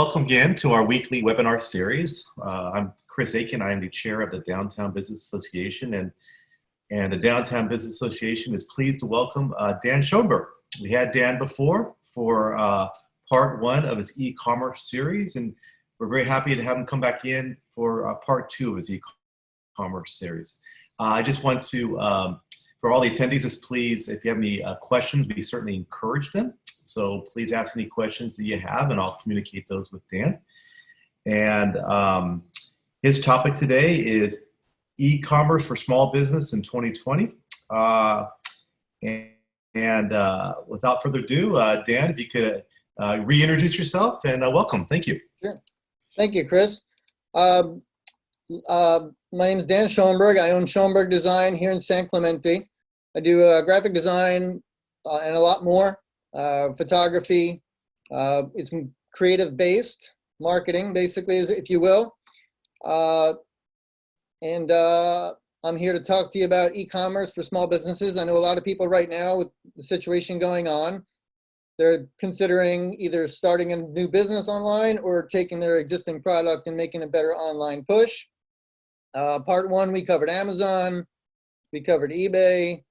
Welcome again to our weekly webinar series. I'm Chris Aitken. I am the chair of the Downtown Business Association, and the Downtown Business Association is pleased to welcome Dan Schonberg. We had Dan before for part one of his e-commerce series, and we're very happy to have him come back in for part two of his e-commerce series. I just want to, for all the attendees, just please, if you have any questions, we certainly encourage them. So please ask any questions that you have, and I'll communicate those with Dan. And his topic today is e-commerce for small business in 2020. Without further ado, Dan, if you could reintroduce yourself and welcome. Thank you. Sure. Thank you, Chris. My name is Dan Schonberg. I own Schonberg Design here in San Clemente. I do graphic design and a lot more. Photography. It's creative based marketing, basically, if you will. I'm here to talk to you about e-commerce for small businesses. I know a lot of people right now with the situation going on, they're considering either starting a new business online or taking their existing product and making a better online push. Part one, we covered Amazon, we covered eBay,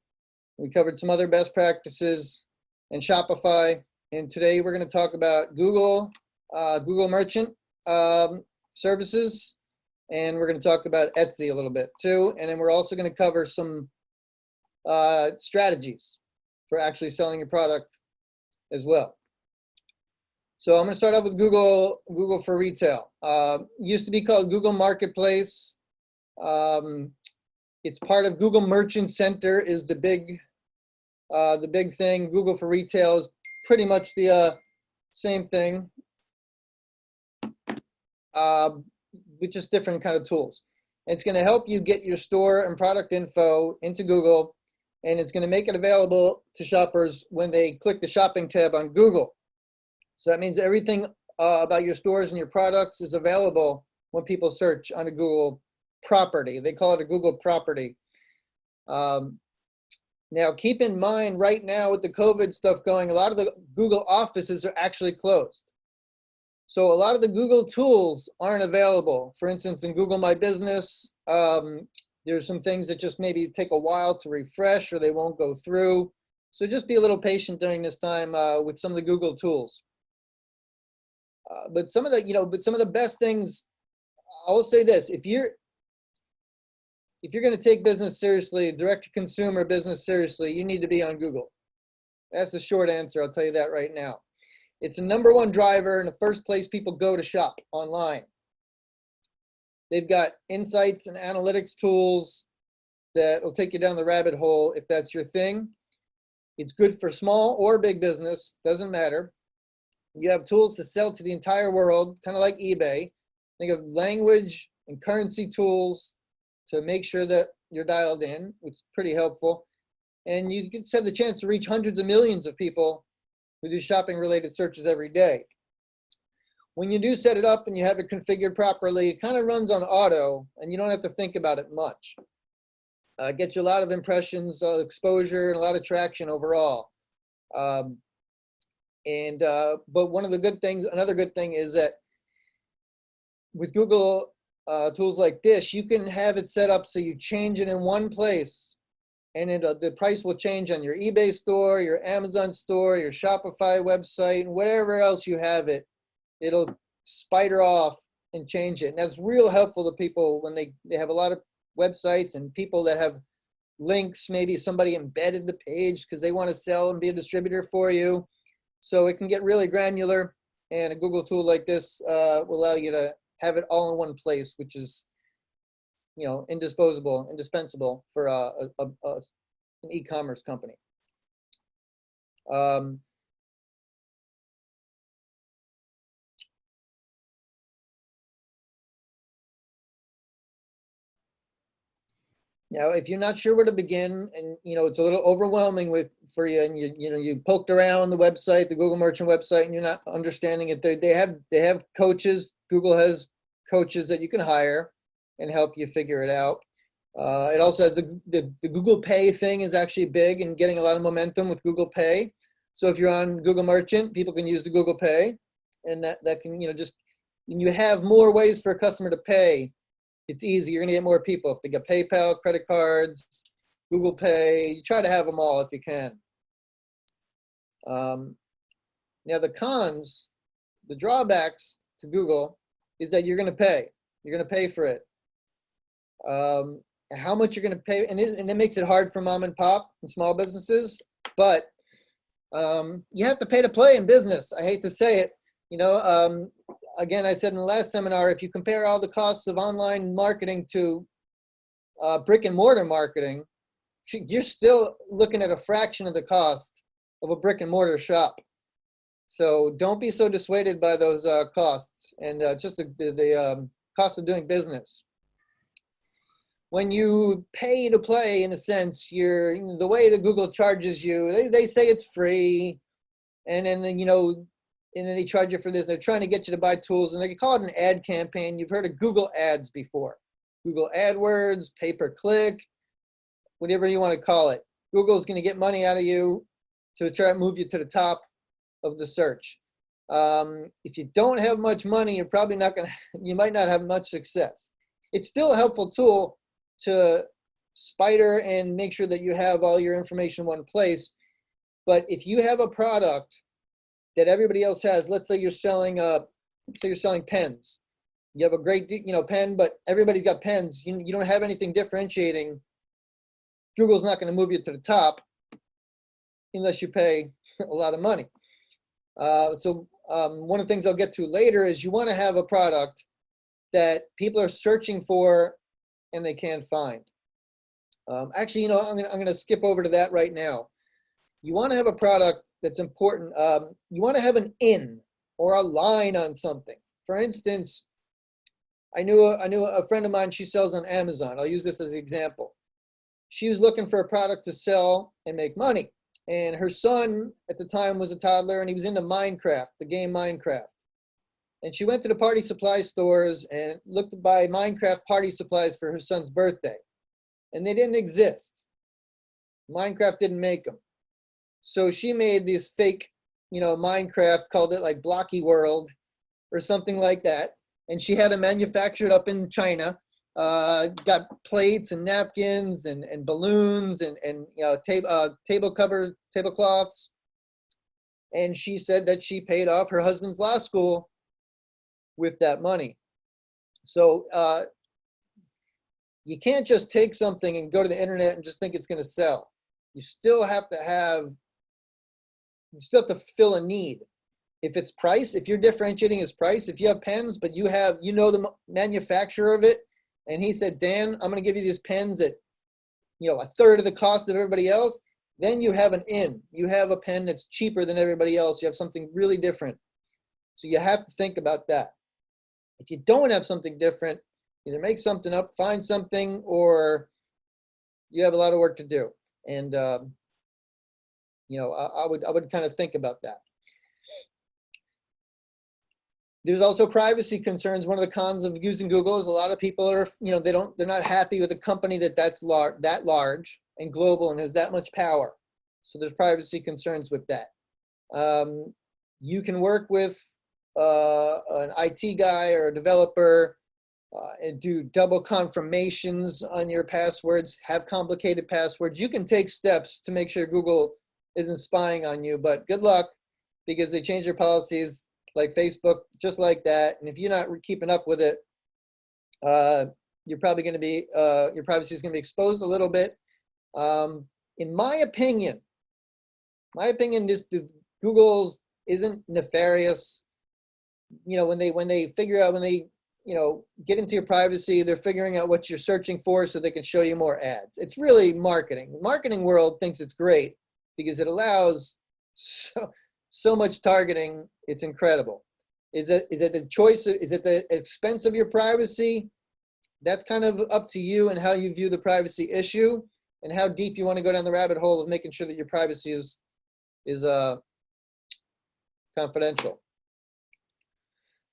we covered some other best practices and Shopify. And today we're going to talk about Google Merchant services, and we're going to talk about Etsy a little bit too. And then we're also going to cover some strategies for actually selling your product as well. So I'm going to start off with Google for Retail. Used to be called Google Marketplace. It's part of Google Merchant Center is the big thing. Google for Retail is pretty much the same thing, with just different kind of tools. And it's going to help you get your store and product info into Google, and it's going to make it available to shoppers when they click the shopping tab on Google. So that means everything about your stores and your products is available when people search on a Google property. They call it a Google property. Now, keep in mind right now with the COVID stuff going, a lot of the Google offices are actually closed. So a lot of the Google tools aren't available. For instance, in Google My Business, there's some things that just maybe take a while to refresh or they won't go through. So just be a little patient during this time with some of the Google tools. But some of the best things, I will say this, if you're going to take business seriously, direct-to-consumer business seriously, you need to be on Google. That's the short answer. I'll tell you that right now. It's the number one driver and the first place people go to shop online. They've got insights and analytics tools that will take you down the rabbit hole if that's your thing. It's good for small or big business, doesn't matter. You have tools to sell to the entire world, kind of like eBay. Think of language and currency tools to make sure that you're dialed in, which is pretty helpful. And you can have the chance to reach hundreds of millions of people who do shopping related searches every day. When you do set it up and you have it configured properly, it kind of runs on auto and you don't have to think about it much. It gets you a lot of impressions, exposure, and a lot of traction overall. But another good thing is that with Google tools like this, you can have it set up so you change it in one place, and the price will change on your eBay store, your Amazon store, your Shopify website, and whatever else you have it. It'll spider off and change it. And that's real helpful to people when they have a lot of websites and people that have links. Maybe somebody embedded the page because they want to sell and be a distributor for you. So it can get really granular, and a Google tool like this will allow you to have it all in one place, which is, indispensable for an e-commerce company. Now, if you're not sure where to begin, and it's a little overwhelming for you, and you poked around the website, the Google Merchant website, and you're not understanding it, they have coaches. Google has coaches that you can hire and help you figure it out. It also has the Google Pay thing is actually big and getting a lot of momentum with Google Pay. So if you're on Google Merchant, people can use the Google Pay. and that can, just, when you have more ways for a customer to pay, it's easy. You're gonna get more people. If they got PayPal, credit cards, Google Pay, you try to have them all if you can. Now the cons, the drawbacks to Google is that you're gonna pay. You're gonna pay for it. How much you're gonna pay, and it makes it hard for mom and pop and small businesses, but you have to pay to play in business. I hate to say it. Again, I said in the last seminar, if you compare all the costs of online marketing to brick and mortar marketing, you're still looking at a fraction of the cost of a brick and mortar shop. So don't be so dissuaded by those costs, and just the cost of doing business. When you pay to play, in a sense, the way that Google charges you, they say it's free, and then and then they charge you for this. They're trying to get you to buy tools, and they call it an ad campaign. You've heard of Google Ads before. Google AdWords, pay-per-click, whatever you want to call it. Google's going to get money out of you to try to move you to the top of the search. If you don't have much money, you're probably not going to, you might not have much success. It's still a helpful tool to spider and make sure that you have all your information in one place. But if you have a product that everybody else has, let's say you're selling pens. You have a great pen, but everybody's got pens. You don't have anything differentiating. Google's not going to move you to the top unless you pay a lot of money. So one of the things I'll get to later is you want to have a product that people are searching for and they can't find. Actually, I'm going to skip over to that right now. You want to have a product that's important. You want to have an in or a line on something. For instance, I knew a friend of mine. She sells on Amazon. I'll use this as an example. She was looking for a product to sell and make money. And her son at the time was a toddler, and he was into Minecraft, the game Minecraft. And she went to the party supply stores and looked to buy Minecraft party supplies for her son's birthday. And they didn't exist. Minecraft didn't make them. So she made this fake, Minecraft, called it like Blocky World or something like that. And she had it manufactured up in China. Got plates and napkins and balloons and table covers, tablecloths. And she said that she paid off her husband's law school with that money. So you can't just take something and go to the internet and just think it's going to sell. You still have to fill a need. If it's price, if you're differentiating as price, if you have pens, but you know the manufacturer of it, and he said, Dan, I'm going to give you these pens at, a third of the cost of everybody else, then you have an in. You have a pen that's cheaper than everybody else. You have something really different. So you have to think about that. If you don't have something different, either make something up, find something, or you have a lot of work to do. And, I would kind of think about that. There's also privacy concerns. One of the cons of using Google is a lot of people are, they're not happy with a company that's that large and global and has that much power. So there's privacy concerns with that. You can work with an IT guy or a developer and do double confirmations on your passwords, have complicated passwords. You can take steps to make sure Google isn't spying on you, but good luck, because they change their policies like Facebook, just like that. And if you're not keeping up with it, you're probably going to be, your privacy is going to be exposed a little bit. In my opinion, Google's isn't nefarious. When they figure out, get into your privacy, they're figuring out what you're searching for so they can show you more ads. It's really marketing. The marketing world thinks it's great because it allows so much targeting. It's incredible. Is it the choice? Is it the expense of your privacy? That's kind of up to you and how you view the privacy issue and how deep you want to go down the rabbit hole of making sure that your privacy is confidential.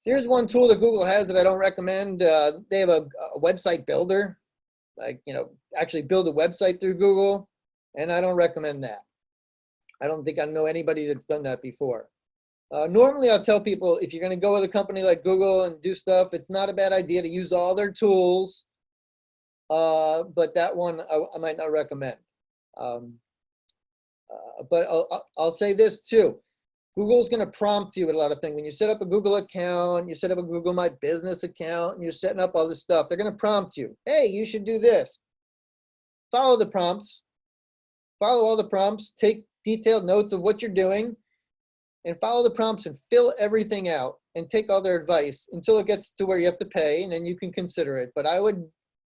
Here's one tool that Google has that I don't recommend. They have a website builder, actually build a website through Google, and I don't recommend that. I don't think I know anybody that's done that before. Normally, I'll tell people if you're going to go with a company like Google and do stuff, it's not a bad idea to use all their tools. But that one I might not recommend. But I'll say this too. Google's going to prompt you with a lot of things. When you set up a Google account, you set up a Google My Business account, and you're setting up all this stuff, they're going to prompt you. Hey, you should do this. Follow the prompts. Follow all the prompts. Take detailed notes of what you're doing, and follow the prompts and fill everything out and take all their advice until it gets to where you have to pay, and then you can consider it. But I would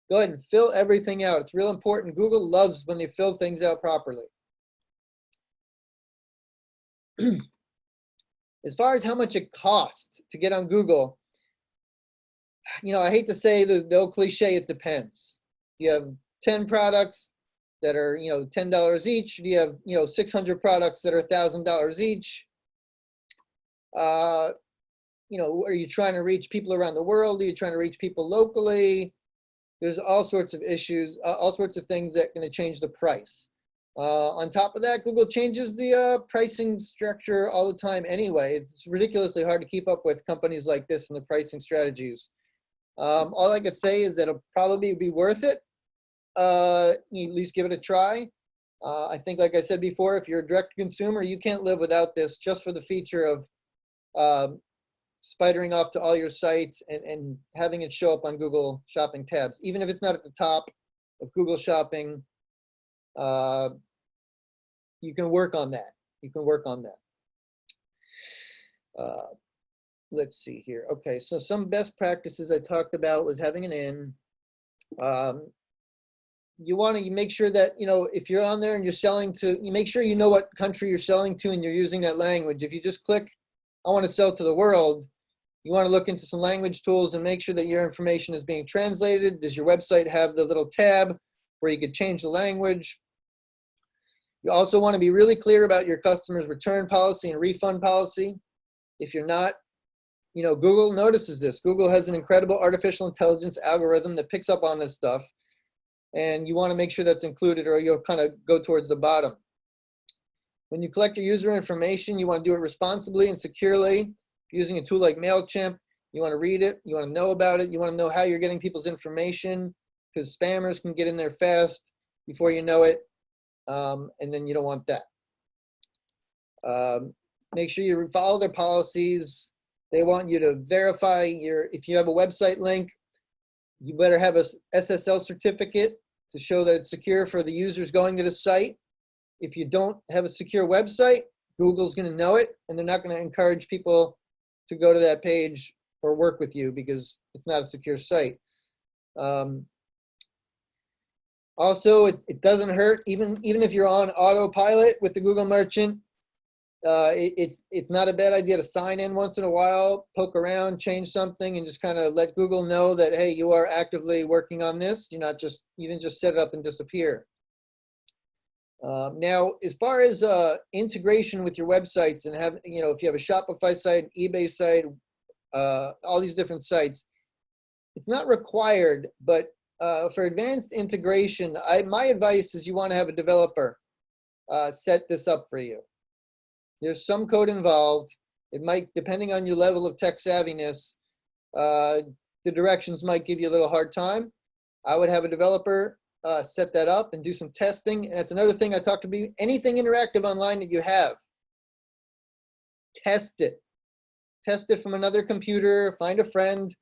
go ahead and fill everything out. It's real important. Google loves when you fill things out properly. As far as how much it costs to get on Google, I hate to say the old cliche, it depends. You have 10 products that are, $10 each. Do you have, 600 products that are $1,000 each? Are you trying to reach people around the world? Are you trying to reach people locally? There's all sorts of issues, all sorts of things that are going to change the price. On top of that, Google changes the pricing structure all the time anyway. It's ridiculously hard to keep up with companies like this and the pricing strategies. All I could say is that it'll probably be worth it. At least give it a try. I think, like I said before, if you're a direct consumer, you can't live without this just for the feature of spidering off to all your sites and having it show up on Google Shopping tabs. Even if it's not at the top of Google Shopping, you can work on that. You can work on that. Let's see here. Okay, so some best practices I talked about was having an in. You want to make sure that, if you're on there and you're selling to, you make sure you know what country you're selling to and you're using that language. If you just click, I want to sell to the world, you want to look into some language tools and make sure that your information is being translated. Does your website have the little tab where you could change the language? You also want to be really clear about your customer's return policy and refund policy. If you're not, Google notices this. Google has an incredible artificial intelligence algorithm that picks up on this stuff. And you want to make sure that's included or you'll kind of go towards the bottom. When you collect your user information, you want to do it responsibly and securely. Using a tool like MailChimp, you want to read it, you want to know about it, you want to know how you're getting people's information, because spammers can get in there fast before you know it, and then you don't want that. Make sure you follow their policies. They want you to verify if you have a website link, you better have a SSL certificate to show that it's secure for the users going to the site. If you don't have a secure website, Google's going to know it, and they're not going to encourage people to go to that page or work with you because it's not a secure site. Also, it doesn't hurt, even if you're on autopilot with the Google Merchant, it's not a bad idea to sign in once in a while, poke around, change something, and just kind of let Google know that, hey, you are actively working on this. You didn't just set it up and disappear. Now, as far as integration with your websites and if you have a Shopify site, eBay site, all these different sites, it's not required, but for advanced integration, my advice is you want to have a developer set this up for you. There's some code involved. It might, depending on your level of tech savviness, the directions might give you a little hard time. I would have a developer set that up and do some testing. And that's another thing I talked about. Anything interactive online that you have, test it. Test it from another computer, find a friend,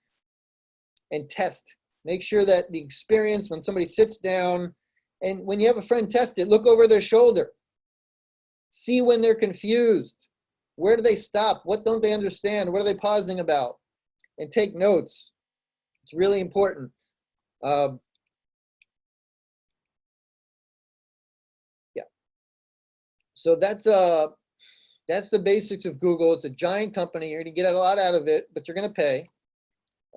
and test. Make sure that the experience when somebody sits down, and when you have a friend test it, look over their shoulder. See when they're confused. Where do they stop? What don't they understand? What are they pausing about? And take notes. It's really important. So that's the basics of Google. It's a giant company. You're going to get a lot out of it, but you're going to pay.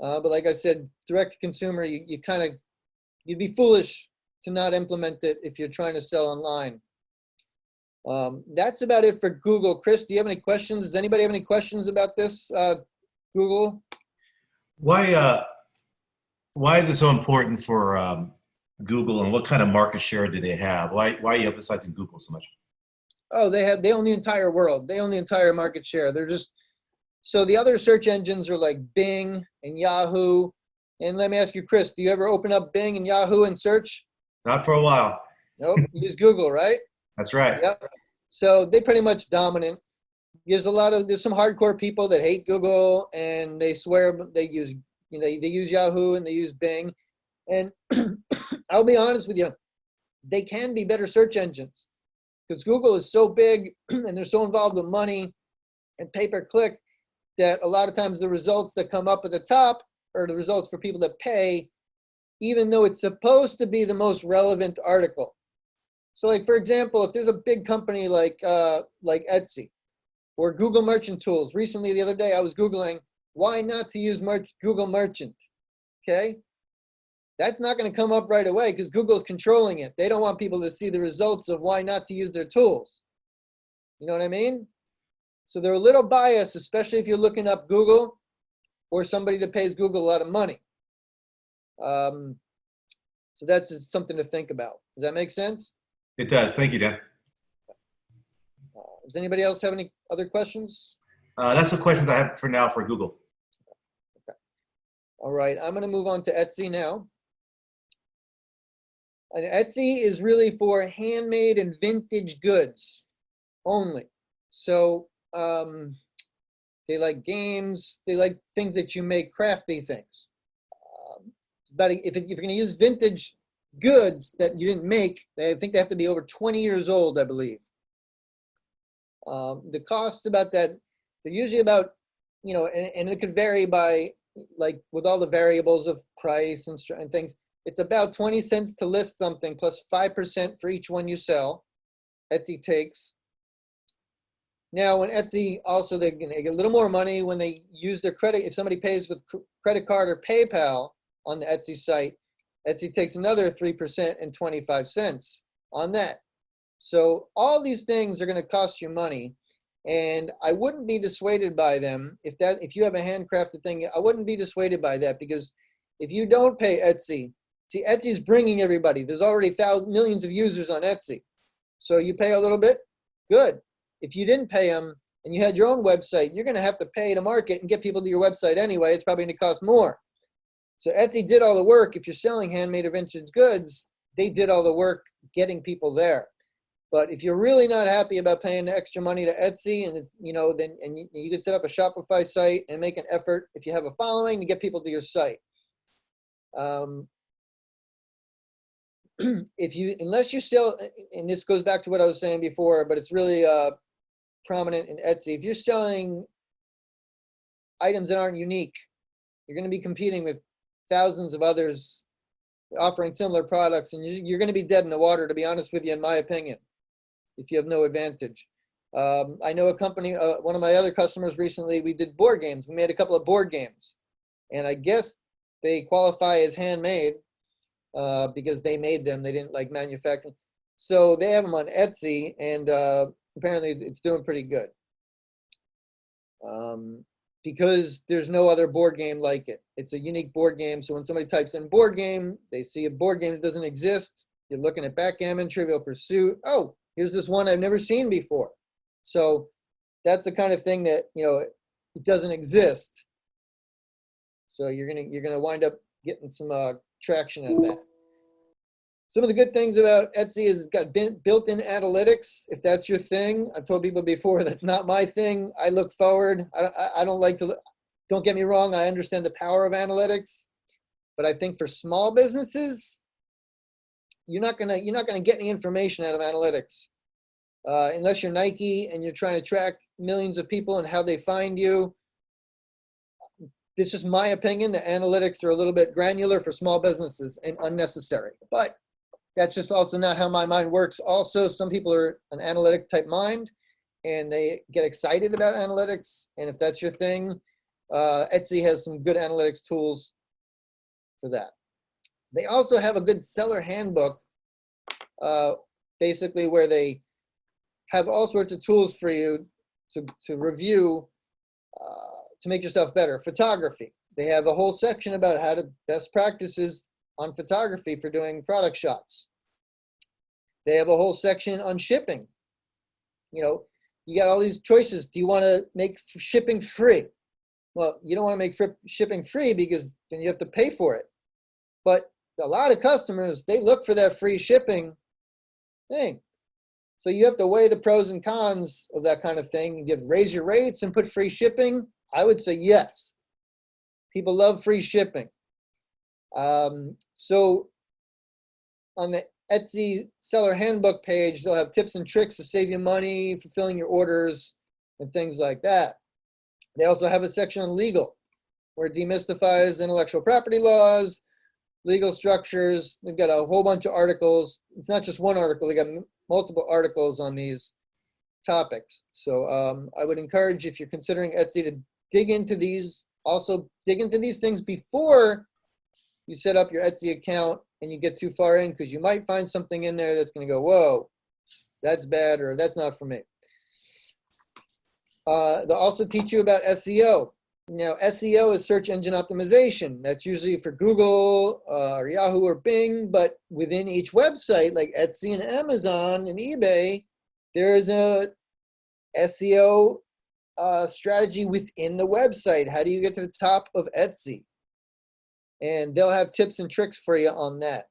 But like I said, direct to consumer, you'd be foolish to not implement it if you're trying to sell online. That's about it for Google. Chris, do you have any questions? Does anybody have any questions about this, Google? Why is it so important for Google, and what kind of market share do they have? Why are you emphasizing Google so much? Oh, they own the entire world. They own the entire market share. So the other search engines are like Bing and Yahoo. And let me ask you, Chris, do you ever open up Bing and Yahoo and search? Not for a while. Nope. You use Google, right? That's right. Yep. So they're pretty much dominant. There's some hardcore people that hate Google and they swear they use Yahoo and they use Bing. And I'll be honest with you, they can be better search engines because Google is so big and they're so involved with money and pay-per-click that a lot of times the results that come up at the top are the results for people that pay, even though it's supposed to be the most relevant article. So like, for example, if there's a big company like Etsy or Google Merchant Tools. Recently, the other day, I was Googling why not to use Google Merchant, okay? That's not going to come up right away because Google's controlling it. They don't want people to see the results of why not to use their tools. You know what I mean? So they're a little biased, especially if you're looking up Google or somebody that pays Google a lot of money. So that's just something to think about. Does that make sense? It does. Thank you, Dan. Does anybody else have any other questions? That's the questions I have for now for Google. Okay. All right, I'm going to move on to Etsy now. And Etsy is really for handmade and vintage goods only. So they like games, they like things that you make, crafty things. But if you're going to use vintage goods that you didn't make, I think they have to be over 20 years old, I believe. The cost about that, they're usually about, and it could vary by, like with all the variables of price and things, it's about 20 cents to list something plus 5% for each one you sell. Etsy takes. Now, when Etsy also, they get a little more money when they use their credit. If somebody pays with credit card or PayPal on the Etsy site, Etsy takes another 3% and 25 cents on that. So all these things are going to cost you money, and I wouldn't be dissuaded by them if you have a handcrafted thing. I wouldn't be dissuaded by that because if you don't pay Etsy, see, Etsy's bringing everybody. There's already millions of users on Etsy, so you pay a little bit, good. If you didn't pay them and you had your own website, you're going to have to pay to market and get people to your website anyway. It's probably going to cost more. So Etsy did all the work. If you're selling handmade or vintage goods, they did all the work getting people there. But if you're really not happy about paying the extra money to Etsy, and then you could set up a Shopify site and make an effort if you have a following to get people to your site. Unless you sell, and this goes back to what I was saying before, but it's really prominent in Etsy. If you're selling items that aren't unique, you're going to be competing with thousands of others offering similar products, and you're going to be dead in the water, to be honest with you, in my opinion, if you have no advantage. I know a company, one of my other customers recently, we did board games. We made a couple of board games, and I guess they qualify as handmade because they made them. They didn't like manufacture. So they have them on Etsy, and apparently it's doing pretty good. Because there's no other board game like it. It's a unique board game. So when somebody types in board game, they see a board game that doesn't exist. You're looking at backgammon, Trivial Pursuit. Oh, here's this one I've never seen before. So that's the kind of thing that, it doesn't exist. So you're gonna wind up getting some traction out of that. Some of the good things about Etsy is it's got built-in analytics. If that's your thing, I've told people before, that's not my thing. I look forward. I don't like to look. Don't get me wrong. I understand the power of analytics, but I think for small businesses, you're not gonna get any information out of analytics unless you're Nike and you're trying to track millions of people and how they find you. It's just my opinion. The analytics are a little bit granular for small businesses and unnecessary, but that's just also not how my mind works. Also, some people are an analytic type mind and they get excited about analytics. And if that's your thing, Etsy has some good analytics tools for that. They also have a good seller handbook, basically where they have all sorts of tools for you to review, to make yourself better. Photography. They have a whole section about how to best practices on photography for doing product shots. They have a whole section on shipping. You know, you got all these choices. Do you want to make shipping free? Well, you don't want to make shipping free because then you have to pay for it. But a lot of customers, they look for that free shipping thing. So you have to weigh the pros and cons of that kind of thing. Raise your rates and put free shipping. I would say yes. People love free shipping. So on the Etsy seller handbook page, they'll have tips and tricks to save you money, fulfilling your orders, and things like that. They also have a section on legal, where it demystifies intellectual property laws, legal structures. They've got a whole bunch of articles. It's not just one article. They got multiple articles on these topics. So I would encourage, if you're considering Etsy, to dig into these. Also, dig into these things before you set up your Etsy account and you get too far in, because you might find something in there that's going to go, whoa, that's bad, or that's not for me. They'll also teach you about SEO. Now, SEO is search engine optimization. That's usually for Google or Yahoo or Bing, but within each website, like Etsy and Amazon and eBay, there is a SEO strategy within the website. How do you get to the top of Etsy? And they'll have tips and tricks for you on that.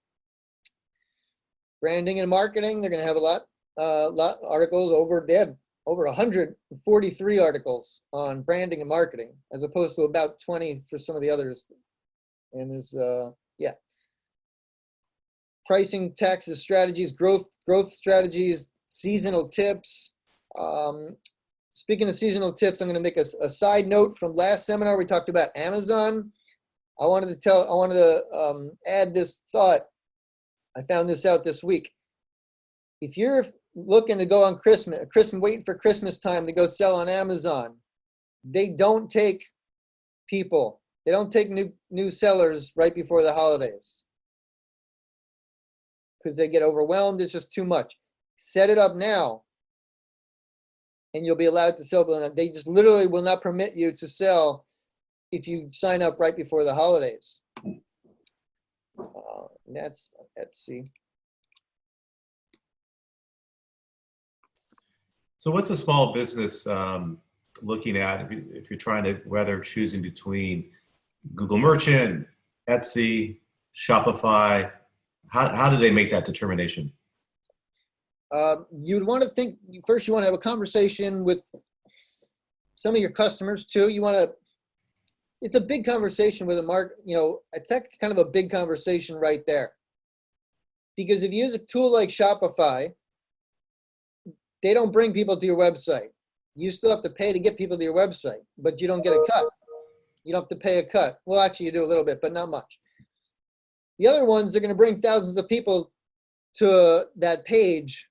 Branding and marketing, they're going to have a lot of articles they have over 143 articles on branding and marketing, as opposed to about 20 for some of the others. And there's, pricing, taxes, strategies, growth strategies, seasonal tips. Speaking of seasonal tips, I'm going to make a side note from last seminar. We talked about Amazon. I wanted to add this thought. I found this out this week. If you're looking to go on waiting for Christmas time to go sell on Amazon, they don't take people. They don't take new sellers right before the holidays, because they get overwhelmed. It's just too much. Set it up now, and you'll be allowed to sell. But they just literally will not permit you to sell if you sign up right before the holidays. Let's see. So what's a small business looking at if you're trying to, whether choosing between Google Merchant, Etsy, Shopify, how do they make that determination? You'd want to think, first you want to have a conversation with some of your customers too. It's a big conversation with it's kind of a big conversation right there. Because if you use a tool like Shopify, they don't bring people to your website. You still have to pay to get people to your website, but you don't get a cut. You don't have to pay a cut. Well, actually you do a little bit, but not much. The other ones, they're going to bring thousands of people to that page,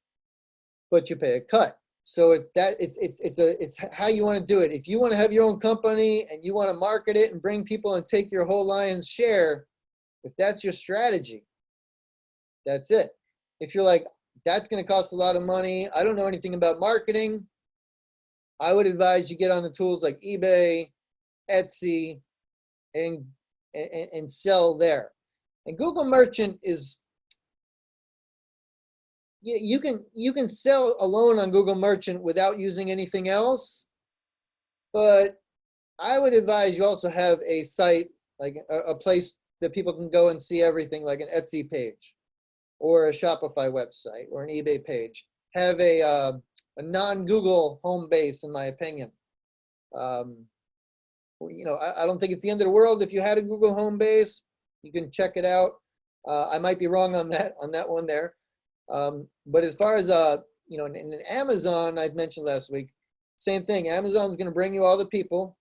but you pay a cut. So it's how you want to do it. If you want to have your own company and you want to market it and bring people and take your whole lion's share, if that's your strategy, that's it. If you're like, that's going to cost a lot of money, I don't know anything about marketing, I would advise you get on the tools like eBay, Etsy, and sell there. And Google Merchant is, you can sell alone on Google Merchant without using anything else, but I would advise you also have a site, like a place that people can go and see everything, like an Etsy page or a Shopify website or an eBay page. Have a non-Google home base, in my opinion. I don't think it's the end of the world if you had a Google home base. You can check it out. I might be wrong on that one there. But as far as in Amazon, I've mentioned last week, same thing. Amazon's going to bring you all the people,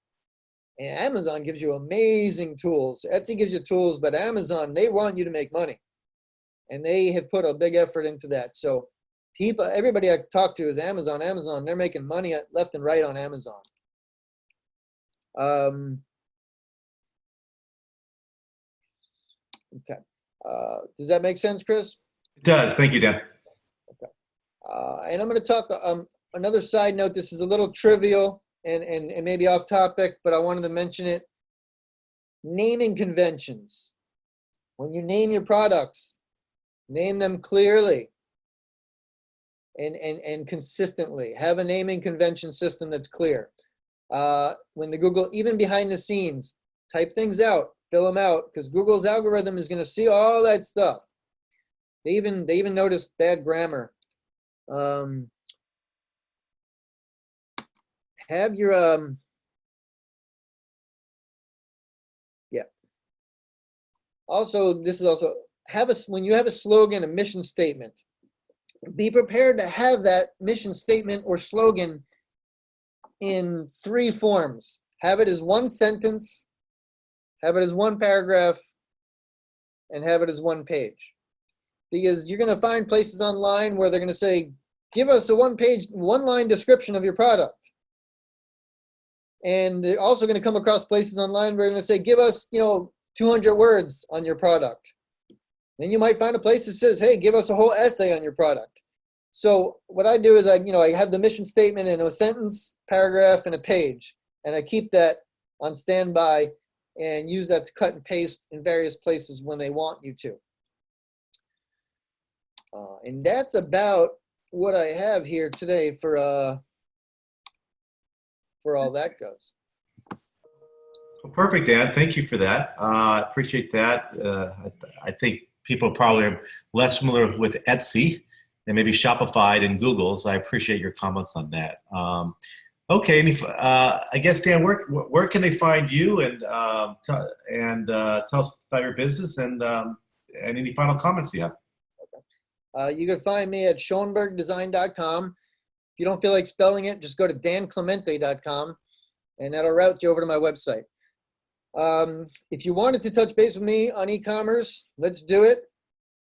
and Amazon gives you amazing tools. Etsy gives you tools, but Amazon, they want you to make money, and they have put a big effort into that. So everybody I talk to is Amazon. They're making money left and right on Amazon. Okay. Does that make sense, Chris? It does. Thank you, Dan. Okay. And I'm going to talk another side note. This is a little trivial and maybe off topic, but I wanted to mention it. Naming conventions. When you name your products, name them clearly. and consistently. Have a naming convention system that's clear. When the Google, even behind the scenes, type things out, fill them out, because Google's algorithm is going to see all that stuff. They even notice bad grammar. Have your yeah. Also, this is also when you have a slogan, a mission statement, be prepared to have that mission statement or slogan in 3 forms. Have it as 1 sentence, have it as 1 paragraph, and have it as 1 page. Because you're going to find places online where they're going to say, give us a 1-page, 1-line description of your product. And they're also going to come across places online where they're going to say, give us, 200 words on your product. Then you might find a place that says, hey, give us a whole essay on your product. So what I do is I have the mission statement in a sentence, paragraph, and a page. And I keep that on standby and use that to cut and paste in various places when they want you to. And that's about what I have here today for all that goes. Well, perfect, Dan. Thank you for that. I appreciate that. I think people probably are less familiar with Etsy and maybe Shopify and Google, so I appreciate your comments on that. Okay, I guess, Dan, where can they find you, and tell us about your business, and any final comments you have? You can find me at schonbergdesign.com. If you don't feel like spelling it, just go to danclemente.com, and that'll route you over to my website. If you wanted to touch base with me on e-commerce, let's do it.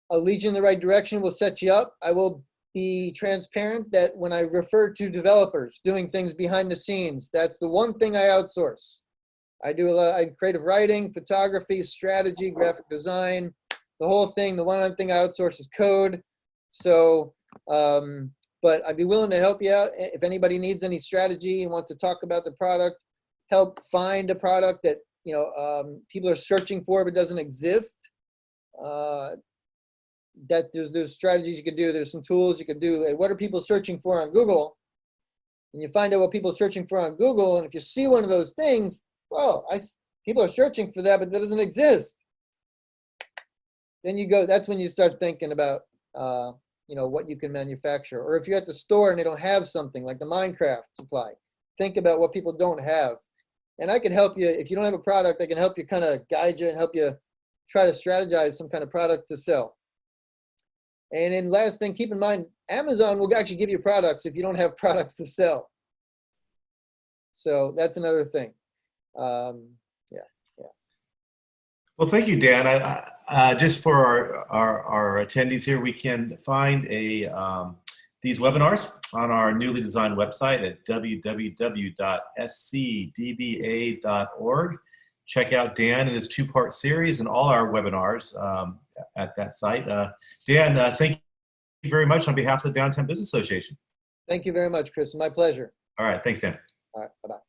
I'll lead you in the right direction. We'll set you up. I will be transparent that when I refer to developers doing things behind the scenes, that's the one thing I outsource. I do a lot of creative writing, photography, strategy, graphic design, the whole thing. The one thing I outsource is code. So, but I'd be willing to help you out if anybody needs any strategy and wants to talk about the product, help find a product that people are searching for but doesn't exist. That there's strategies you could do. There's some tools you could do. What are people searching for on Google? And you find out what people are searching for on Google, and if you see one of those things, well, people are searching for that, but that doesn't exist. Then you go. That's when you start thinking about what you can manufacture. Or if you're at the store and they don't have something like the Minecraft supply, think about what people don't have. And I can help you. If you don't have a product, I can help you, kind of guide you and help you try to strategize some kind of product to sell. And then last thing, keep in mind, Amazon will actually give you products if you don't have products to sell. So that's another thing. Yeah. Well, thank you, Dan. Just for our attendees here, we can find these webinars on our newly designed website at www.scdba.org. Check out Dan and his 2-part series and all our webinars at that site. Dan, thank you very much on behalf of the Downtown Business Association. Thank you very much, Chris. My pleasure. All right. Thanks, Dan. All right. Bye-bye.